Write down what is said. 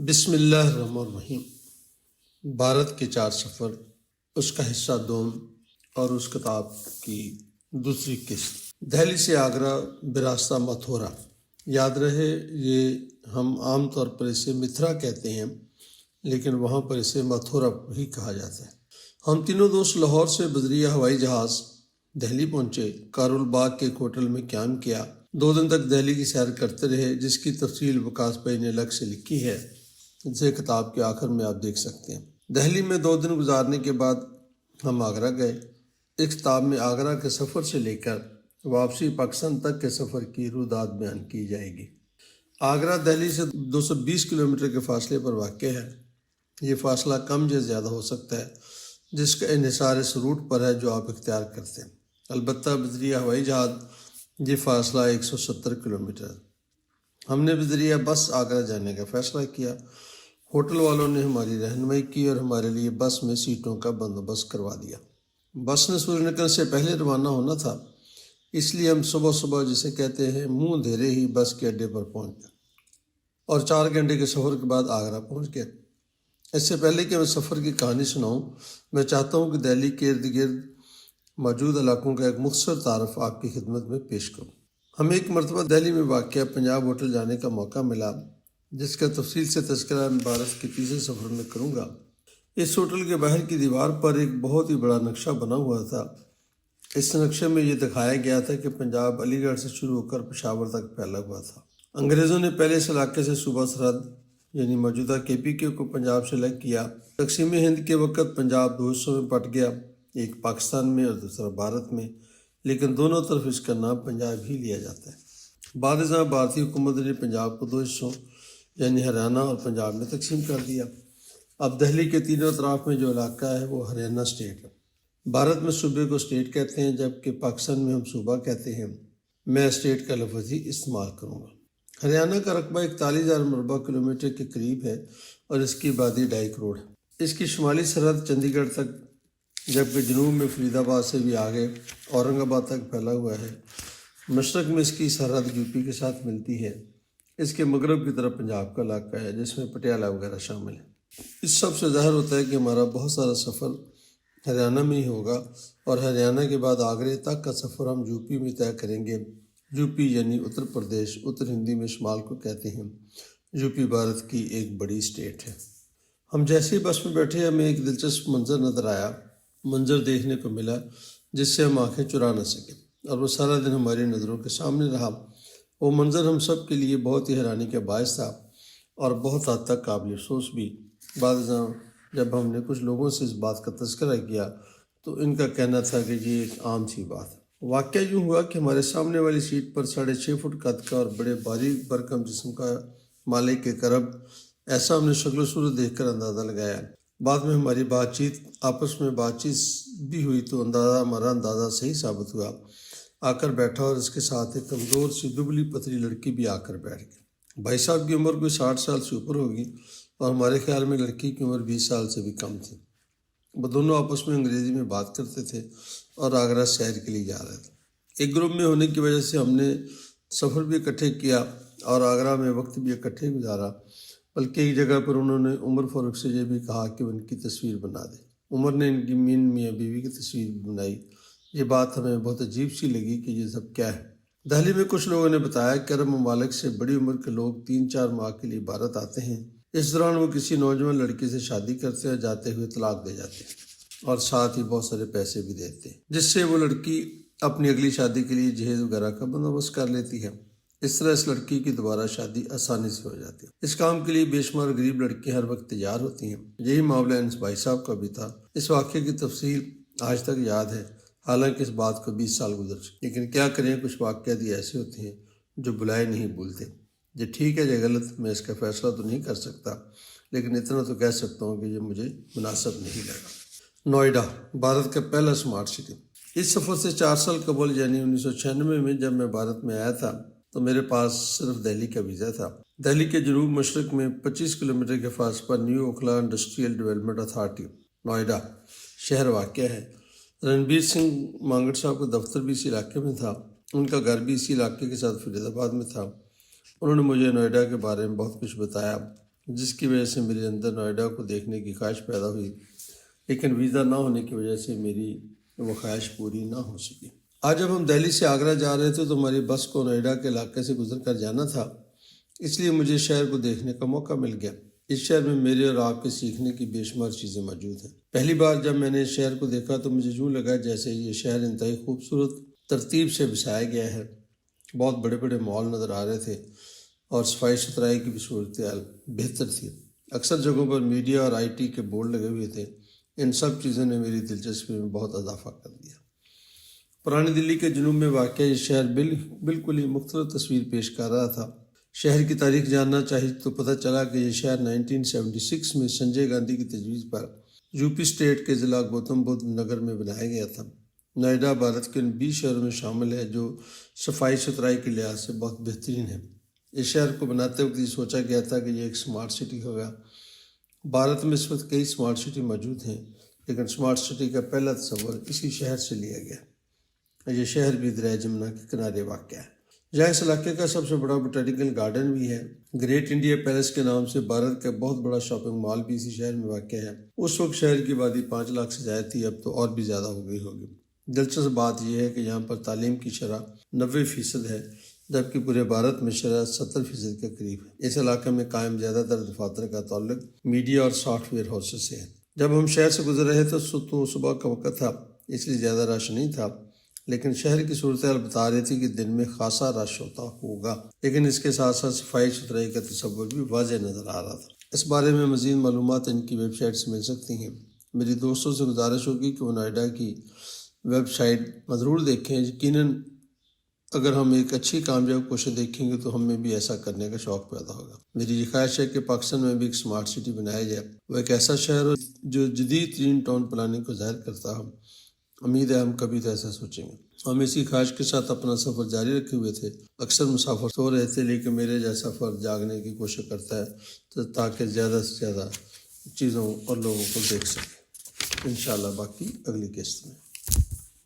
بسم اللہ الرحمن الرحیم۔ بھارت کے 4 سفر، اس کا حصہ دوم اور اس کتاب کی دوسری قسط۔ دہلی سے آگرہ براستہ متھورا۔ یاد رہے یہ ہم عام طور پر اسے متھرا کہتے ہیں، لیکن وہاں پر اسے متھورا ہی کہا جاتا ہے۔ ہم تینوں دوست لاہور سے بذریعہ ہوائی جہاز دہلی پہنچے، کارول باغ کے ایک ہوٹل میں قیام کیا۔ 2 دن تک دہلی کی سیر کرتے رہے، جس کی تفصیل وکاس بھائی نے الگ سے لکھی ہے، جسے کتاب کے آخر میں آپ دیکھ سکتے ہیں۔ دہلی میں 2 دن گزارنے کے بعد ہم آگرہ گئے۔ اس کتاب میں آگرہ کے سفر سے لے کر واپسی پاکستان تک کے سفر کی رویداد بیان کی جائے گی۔ آگرہ دہلی سے 220 کلومیٹر کے فاصلے پر واقع ہے۔ یہ فاصلہ کم یا زیادہ ہو سکتا ہے، جس کا انحصار اس روٹ پر ہے جو آپ اختیار کرتے ہیں۔ البتہ بذریعہ ہوائی جہاز یہ فاصلہ 170 کلومیٹر ہے۔ ہم نے بذریعہ بس آگرہ جانے کا فیصلہ کیا۔ ہوٹل والوں نے ہماری رہنمائی کی اور ہمارے لیے بس میں سیٹوں کا بندوبست کروا دیا۔ بس نے سورج نکلنے سے پہلے روانہ ہونا تھا، اس لیے ہم صبح صبح، جسے کہتے ہیں منہ اندھیرے ہی، بس کے اڈے پر پہنچ گئے اور 4 گھنٹے کے سفر کے بعد آگرہ پہنچ گئے۔ اس سے پہلے کہ میں سفر کی کہانی سناؤں، میں چاہتا ہوں کہ دہلی کے ارد گرد موجود علاقوں کا ایک مختصر تعارف آپ کی خدمت میں پیش کروں۔ ہمیں ایک مرتبہ دہلی میں واقع پنجاب ہوٹل جانے کا موقع ملا، جس کا تفصیل سے تذکرہ میں بھارت کے تیسرے سفر میں کروں گا۔ اس ہوٹل کے باہر کی دیوار پر ایک بہت ہی بڑا نقشہ بنا ہوا تھا۔ اس نقشے میں یہ دکھایا گیا تھا کہ پنجاب علی گڑھ سے شروع ہو کر پشاور تک پھیلا ہوا تھا۔ انگریزوں نے پہلے اس علاقے سے صوبہ سرحد یعنی موجودہ KPK کو پنجاب سے الگ کیا۔ تقسیم ہند کے وقت پنجاب 2 حصوں میں پٹ گیا، ایک پاکستان میں اور دوسرا بھارت میں، لیکن دونوں طرف اس کا نام پنجاب ہی لیا جاتا ہے۔ بعد ازاں بھارتی حکومت نے پنجاب کو 2 حصوں یعنی ہریانہ اور پنجاب میں تقسیم کر دیا۔ اب دہلی کے تینوں اطراف میں جو علاقہ ہے وہ ہریانہ اسٹیٹ ہے۔ بھارت میں صوبے کو اسٹیٹ کہتے ہیں، جبکہ پاکستان میں ہم صوبہ کہتے ہیں۔ میں اسٹیٹ کا لفظ ہی استعمال کروں گا۔ ہریانہ کا رقبہ 41,000 مربع کلومیٹر کے قریب ہے اور اس کی آبادی 2.5 کروڑ ہے۔ اس کی شمالی سرحد چندی گڑھ تک، جبکہ جنوب میں فرید آباد سے بھی آگے اورنگ آباد تک پھیلا ہوا ہے۔ مشرق میں اس کی سرحد UP کے ساتھ ملتی ہے۔ اس کے مغرب کی طرف پنجاب کا علاقہ ہے، جس میں پٹیالہ وغیرہ شامل ہے۔ اس سب سے ظاہر ہوتا ہے کہ ہمارا بہت سارا سفر ہریانہ میں ہی ہوگا، اور ہریانہ کے بعد آگرے تک کا سفر ہم UP میں طے کریں گے۔ UP یعنی اتر پردیش، اتر ہندی میں شمال کو کہتے ہیں۔ UP بھارت کی ایک بڑی اسٹیٹ ہے۔ ہم جیسے ہی بس میں بیٹھے، ہمیں ایک دلچسپ منظر نظر آیا، منظر دیکھنے کو ملا جس سے ہم آنکھیں چرا نہ سکے، اور وہ سارا دن ہماری نظروں کے سامنے رہا۔ وہ منظر ہم سب کے لیے بہت ہی حیرانی کا باعث تھا اور بہت حد تک قابل افسوس بھی۔ بعد ازاں جب ہم نے کچھ لوگوں سے اس بات کا تذکرہ کیا تو ان کا کہنا تھا کہ یہ ایک عام سی بات ہے۔ واقعہ یوں ہوا کہ ہمارے سامنے والی سیٹ پر 6.5 فٹ قد کا اور بڑے باریک برکم جسم کا مالک ایک عرب، ایسا ہم نے شکل و صورت دیکھ کر اندازہ لگایا۔ بعد میں ہماری آپس میں بات چیت بھی ہوئی تو ہمارا اندازہ صحیح ثابت ہوا۔ آ کر بیٹھا اور اس کے ساتھ ایک کمزور سی دبلی پتلی لڑکی بھی آ کر بیٹھ گئی۔ بھائی صاحب کی عمر کوئی 60 سال سے اوپر ہوگی، اور ہمارے خیال میں لڑکی کی عمر 20 سال سے بھی کم تھی۔ وہ دونوں آپس میں انگریزی میں بات کرتے تھے اور آگرہ سیر کے لیے جا رہے تھے۔ ایک گروپ میں ہونے کی وجہ سے ہم نے سفر بھی اکٹھے کیا اور آگرہ میں وقت بھی اکٹھے گزارا، بلکہ ایک جگہ پر انہوں نے عمر فاروق سے یہ بھی کہا کہ وہ ان کی تصویر بنا دے۔ عمر نے ان کی میاں بیوی کی تصویر بنائی۔ یہ بات ہمیں بہت عجیب سی لگی کہ یہ سب کیا ہے۔ دہلی میں کچھ لوگوں نے بتایا کہ عرب ممالک سے بڑی عمر کے لوگ 3-4 ماہ کے لیے بھارت آتے ہیں۔ اس دوران وہ کسی نوجوان لڑکی سے شادی کرتے ہیں، جاتے ہوئے طلاق دے جاتے ہیں اور ساتھ ہی بہت سارے پیسے بھی دیتے ہیں، جس سے وہ لڑکی اپنی اگلی شادی کے لیے جہیز وغیرہ کا بندوبست کر لیتی ہے۔ اس طرح اس لڑکی کی دوبارہ شادی آسانی سے ہو جاتی ہے۔ اس کام کے لیے بے شمار غریب لڑکیاں ہر وقت تیار ہوتی ہیں۔ یہی معاملہ ان بھائی صاحب کا بھی تھا۔ اس واقعے کی تفصیل آج تک یاد ہے، حالانکہ اس بات کو 20 سال گزر چکے، لیکن کیا کریں، کچھ واقعات ایسے ہوتے ہیں جو بلائے نہیں بھولتے۔ یہ ٹھیک ہے یا غلط، میں اس کا فیصلہ تو نہیں کر سکتا، لیکن اتنا تو کہہ سکتا ہوں کہ یہ مجھے مناسب نہیں لگا۔ نوئیڈا بھارت کا پہلا اسمارٹ سٹی۔ اس سفر سے 4 سال قبل یعنی 1996 میں جب میں بھارت میں آیا تھا تو میرے پاس صرف دہلی کا ویزا تھا۔ دہلی کے جنوب مشرق میں 25 کلومیٹر کے فاصلے پر new Okhla industrial development authority Noida شہر واقع ہے۔ رنبیر سنگھ مانگڑ صاحب کا دفتر بھی اسی علاقے میں تھا۔ ان کا گھر بھی اسی علاقے کے ساتھ فرید آباد میں تھا۔ انہوں نے مجھے نوئیڈا کے بارے میں بہت کچھ بتایا۔ جس کی وجہ سے میرے اندر نوئیڈا کو دیکھنے کی خواہش پیدا ہوئی، لیکن ویزا نہ ہونے کی وجہ سے میری وہ خواہش پوری نہ ہو سکی۔ آج جب ہم دہلی سے آگرہ جا رہے تھے تو ہماری بس کو نوئیڈا کے علاقے سے گزر کر جانا تھا، اس لیے مجھے شہر کو دیکھنے کا موقع مل گیا۔ اس شہر میں میرے اور آپ کے سیکھنے کی بے شمار چیزیں موجود ہیں۔ پہلی بار جب میں نے اس شہر کو دیکھا تو مجھے یوں لگا جیسے یہ شہر انتہائی خوبصورت ترتیب سے بسایا گیا ہے۔ بہت بڑے بڑے مال نظر آ رہے تھے اور صفائی ستھرائی کی بھی صورتحال بہتر تھی۔ اکثر جگہوں پر میڈیا اور آئی ٹی کے بورڈ لگے ہوئے تھے۔ ان سب چیزوں نے میری دلچسپی میں بہت اضافہ کر دیا۔ پرانی دلی کے جنوب میں واقع یہ شہر بالکل ہی مختلف تصویر پیش کر رہا تھا۔ شہر کی تاریخ جاننا چاہیے تو پتہ چلا کہ یہ شہر 1976 میں سنجے گاندھی کی تجویز پر یو پی اسٹیٹ کے ضلع گوتم بدھ نگر میں بنایا گیا تھا۔ نوئیڈا بھارت کے ان 20 شہروں میں شامل ہے جو صفائی ستھرائی کے لحاظ سے بہت بہترین ہے۔ اس شہر کو بناتے وقت یہ سوچا گیا تھا کہ یہ ایک سمارٹ سٹی ہوگا۔ بھارت میں اس وقت کئی سمارٹ سٹی موجود ہیں، لیکن سمارٹ سٹی کا پہلا تصور اسی شہر سے لیا گیا۔ یہ شہر بھی دریائے جمنا کے کنارے واقع ہے۔ جہاں اس علاقے کا سب سے بڑا بوٹینیکل گارڈن بھی ہے۔ گریٹ انڈیا پیلس کے نام سے بھارت کا بہت بڑا شاپنگ مال بھی اسی شہر میں واقع ہے۔ اس وقت شہر کی آبادی 5 لاکھ سے زیادہ تھی، اب تو اور بھی زیادہ ہو گئی ہوگی۔ دلچسپ بات یہ ہے کہ یہاں پر تعلیم کی شرح 90% ہے، جبکہ پورے بھارت میں شرح 70% کے قریب ہے۔ اس علاقے میں قائم زیادہ تر دفاتر کا تعلق میڈیا اور سافٹ ویئر ہاؤسز سے ہے۔ جب ہم شہر سے گزر رہے تھے تو صبح کا وقت تھا، اس لیے زیادہ رش نہیں تھا، لیکن شہر کی صورتحال بتا رہی تھی کہ دن میں خاصا رش ہوتا ہوگا، لیکن اس کے ساتھ ساتھ صفائی ستھرائی کا تصور بھی واضح نظر آ رہا تھا۔ اس بارے میں مزید معلومات ان کی ویب سائٹ سے مل سکتی ہیں۔ میری دوستوں سے گزارش ہوگی کہ وہ نوئیڈا کی ویب سائٹ ضرور دیکھیں۔ یقیناً اگر ہم ایک اچھی کامیاب کوشش دیکھیں گے تو ہم میں بھی ایسا کرنے کا شوق پیدا ہوگا۔ میری یہ خواہش ہے کہ پاکستان میں بھی ایک سمارٹ سٹی بنایا جائے، وہ ایک ایسا شہر ہو جو جدید ترین ٹاؤن پلاننگ کو ظاہر کرتا ہو۔ امید ہے ہم کبھی تو ایسا سوچیں گے۔ ہم اسی خواہش کے ساتھ اپنا سفر جاری رکھے ہوئے تھے۔ اکثر مسافر سو رہے تھے، لیکن میرے جیسا فرد جاگنے کی کوشش کرتا ہے تاکہ زیادہ سے زیادہ چیزوں اور لوگوں کو دیکھ سکے۔ انشاءاللہ باقی اگلی قسط میں۔